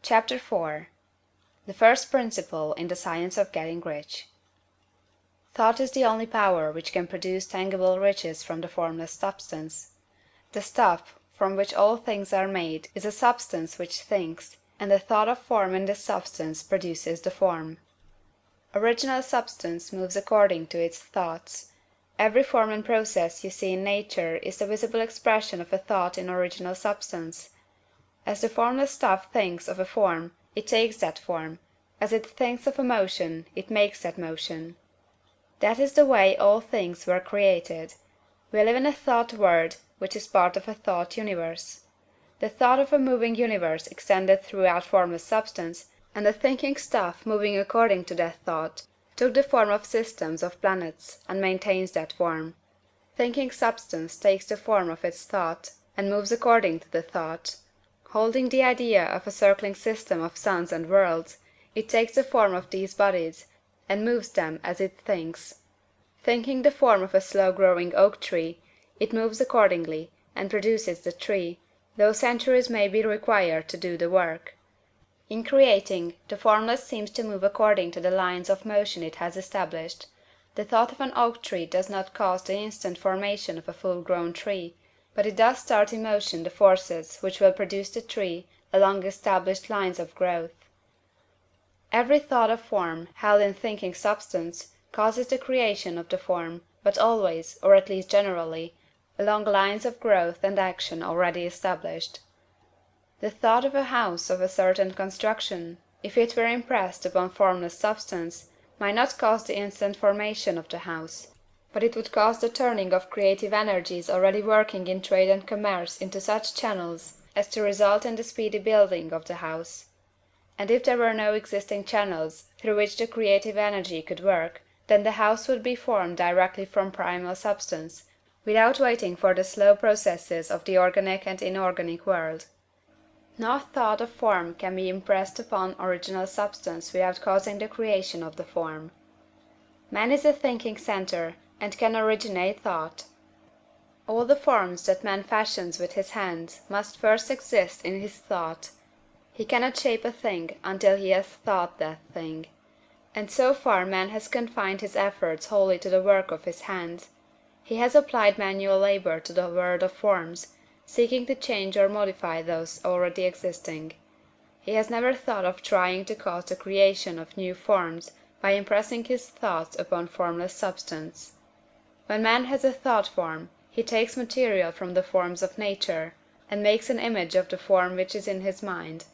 CHAPTER IV. The first principle in the science of getting rich. Thought is the only power which can produce tangible riches from the formless substance. The stuff from which all things are made is a substance which thinks, and the thought of form in this substance produces the form. Original substance moves according to its thoughts. Every form and process you see in nature is the visible expression of a thought in original substance. As the formless stuff thinks of a form, it takes that form; as it thinks of a motion, it makes that motion. That is the way all things were created. We live in a thought world, which is part of a thought universe. The thought of a moving universe extended throughout formless substance, and the thinking stuff moving according to that thought took the form of systems of planets, and maintains that form. Thinking substance takes the form of its thought, and moves according to the thought. Holding the idea of a circling system of suns and worlds, it takes the form of these bodies, and moves them as it thinks. Thinking the form of a slow-growing oak tree, it moves accordingly, and produces the tree, though centuries may be required to do the work. In creating, the formless seems to move according to the lines of motion it has established. The thought of an oak tree does not cause the instant formation of a full-grown tree, but it does start in motion the forces which will produce the tree along established lines of growth. Every thought of form, held in thinking substance, causes the creation of the form, but always, or at least generally, along lines of growth and action already established. The thought of a house of a certain construction, if it were impressed upon formless substance, might not cause the instant formation of the house, but it would cause the turning of creative energies already working in trade and commerce into such channels as to result in the speedy building of the house. And if there were no existing channels through which the creative energy could work, then the house would be formed directly from primal substance, without waiting for the slow processes of the organic and inorganic world. No thought of form can be impressed upon original substance without causing the creation of the form. Man is a thinking centre, and can originate thought. All the forms that man fashions with his hands must first exist in his thought. He cannot shape a thing until he has thought that thing. And so far man has confined his efforts wholly to the work of his hands. He has applied manual labour to the world of forms, seeking to change or modify those already existing. He has never thought of trying to cause the creation of new forms by impressing his thoughts upon formless substance. When man has a thought form, he takes material from the forms of nature, and makes an image of the form which is in his mind.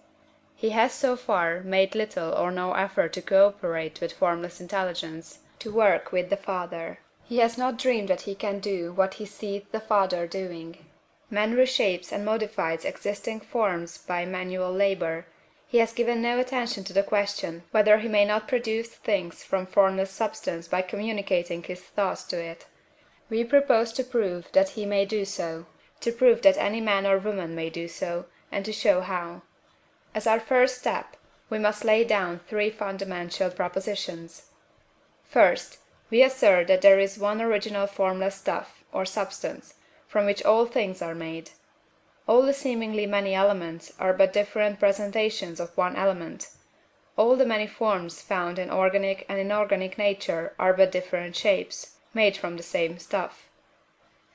He has so far made little or no effort to co-operate with formless intelligence, to work with the Father. He has not dreamed that he can do what he seeth the Father doing. Man reshapes and modifies existing forms by manual labor. He has given no attention to the question whether he may not produce things from formless substance by communicating his thoughts to it. We propose to prove that he may do so, to prove that any man or woman may do so, and to show how. As our first step, we must lay down three fundamental propositions. First, we assert that there is one original formless stuff, or substance, from which all things are made. All the seemingly many elements are but different presentations of one element. All the many forms found in organic and inorganic nature are but different shapes, made from the same stuff.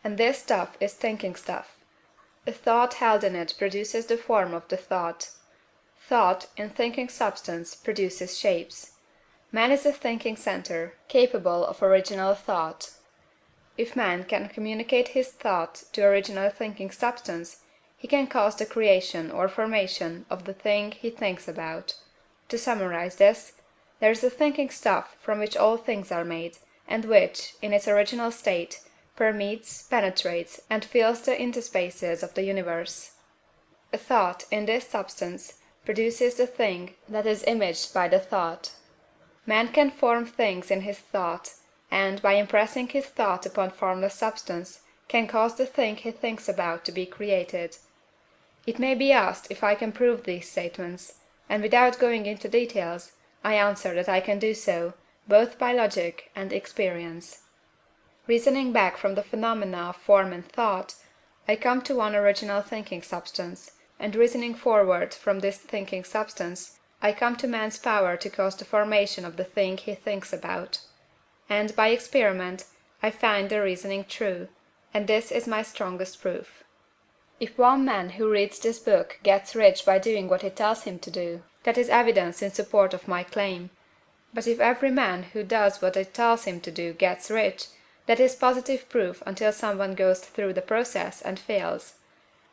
And this stuff is thinking stuff. A thought held in it produces the form of the thought. Thought, in thinking substance, produces shapes. Man is a thinking centre, capable of original thought. If man can communicate his thought to original thinking substance, he can cause the creation or formation of the thing he thinks about. To summarize this, there is a thinking stuff from which all things are made, and which, in its original state, permeates, penetrates, and fills the interspaces of the universe. A thought, in this substance, produces the thing that is imaged by the thought. Man can form things in his thought, and, by impressing his thought upon formless substance, can cause the thing he thinks about to be created. It may be asked if I can prove these statements, and without going into details, I answer that I can do so, both by logic and experience. Reasoning back from the phenomena of form and thought, I come to one original thinking substance, and reasoning forward from this thinking substance, I come to man's power to cause the formation of the thing he thinks about. And, by experiment, I find the reasoning true, and this is my strongest proof. If one man who reads this book gets rich by doing what it tells him to do, that is evidence in support of my claim. But if every man who does what it tells him to do gets rich, that is positive proof until someone goes through the process and fails.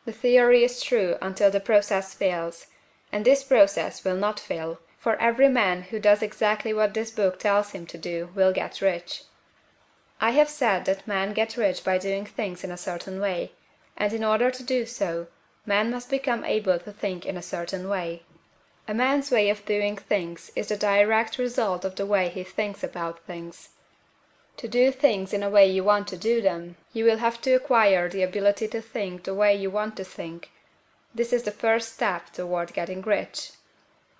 The theory is true until the process fails, and this process will not fail, for every man who does exactly what this book tells him to do will get rich. I have said that men get rich by doing things in a certain way, and in order to do so, man must become able to think in a certain way. A man's way of doing things is the direct result of the way he thinks about things. To do things in a way you want to do them, you will have to acquire the ability to think the way you want to think. This is the first step toward getting rich.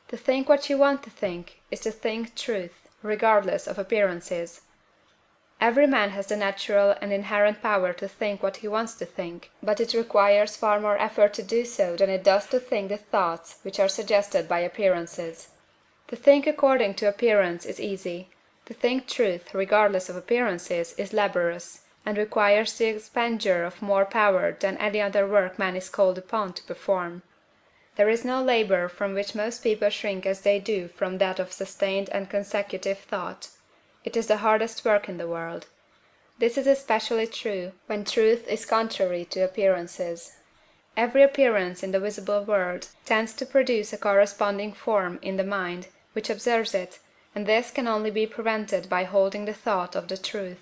To think what you want to think is to think truth, regardless of appearances. Every man has the natural and inherent power to think what he wants to think, but it requires far more effort to do so than it does to think the thoughts which are suggested by appearances. To think according to appearance is easy. To think truth regardless of appearances is laborious, and requires the expenditure of more power than any other work man is called upon to perform. There is no labor from which most people shrink as they do from that of sustained and consecutive thought. It is the hardest work in the world. This is especially true when truth is contrary to appearances. Every appearance in the visible world tends to produce a corresponding form in the mind which observes it, and this can only be prevented by holding the thought of the truth.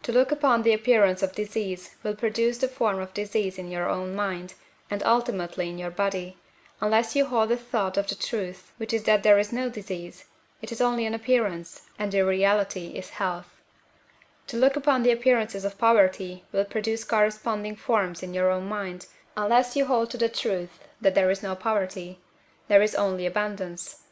To look upon the appearance of disease will produce the form of disease in your own mind, and ultimately in your body, unless you hold the thought of the truth, which is that there is no disease, it is only an appearance, and the reality is health. To look upon the appearances of poverty will produce corresponding forms in your own mind, unless you hold to the truth that there is no poverty, there is only abundance.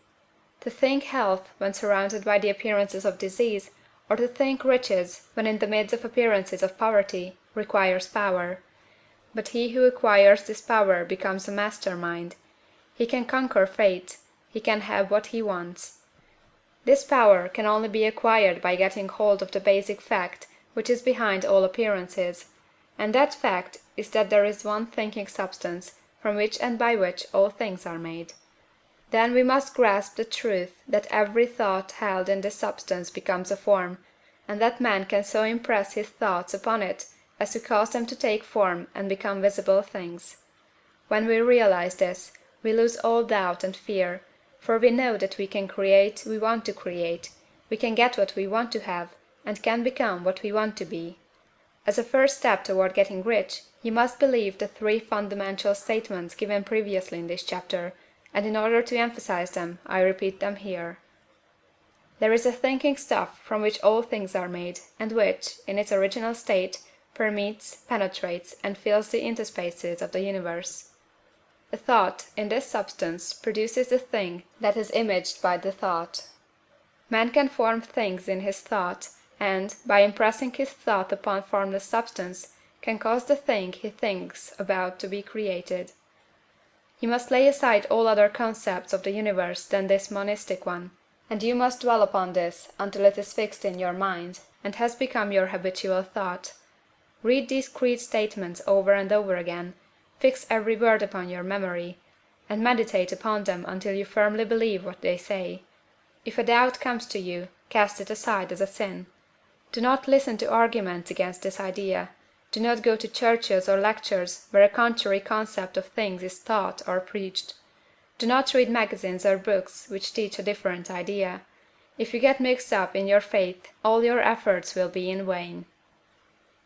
To think health when surrounded by the appearances of disease, or to think riches when in the midst of appearances of poverty, requires power. But he who acquires this power becomes a master mind. He can conquer fate, he can have what he wants. This power can only be acquired by getting hold of the basic fact which is behind all appearances, and that fact is that there is one thinking substance from which and by which all things are made. Then we must grasp the truth that every thought held in this substance becomes a form, and that man can so impress his thoughts upon it as to cause them to take form and become visible things. When we realize this, we lose all doubt and fear, for we know that we can create we want to create, we can get what we want to have, and can become what we want to be. As a first step toward getting rich, you must believe the three fundamental statements given previously in this chapter, and in order to emphasize them, I repeat them here. There is a thinking stuff from which all things are made, and which, in its original state, permeates, penetrates, and fills the interspaces of the universe. A thought, in this substance, produces the thing that is imaged by the thought. Man can form things in his thought, and, by impressing his thought upon formless substance, can cause the thing he thinks about to be created. You must lay aside all other concepts of the universe than this monistic one, and you must dwell upon this until it is fixed in your mind, and has become your habitual thought. Read these creed statements over and over again, fix every word upon your memory, and meditate upon them until you firmly believe what they say. If a doubt comes to you, cast it aside as a sin. Do not listen to arguments against this idea. Do not go to churches or lectures where a contrary concept of things is taught or preached. Do not read magazines or books which teach a different idea. If you get mixed up in your faith, all your efforts will be in vain.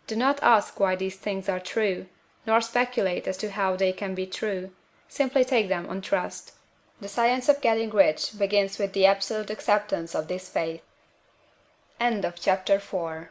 Do not ask why these things are true, nor speculate as to how they can be true. Simply take them on trust. The science of getting rich begins with the absolute acceptance of this faith. End of Chapter 4.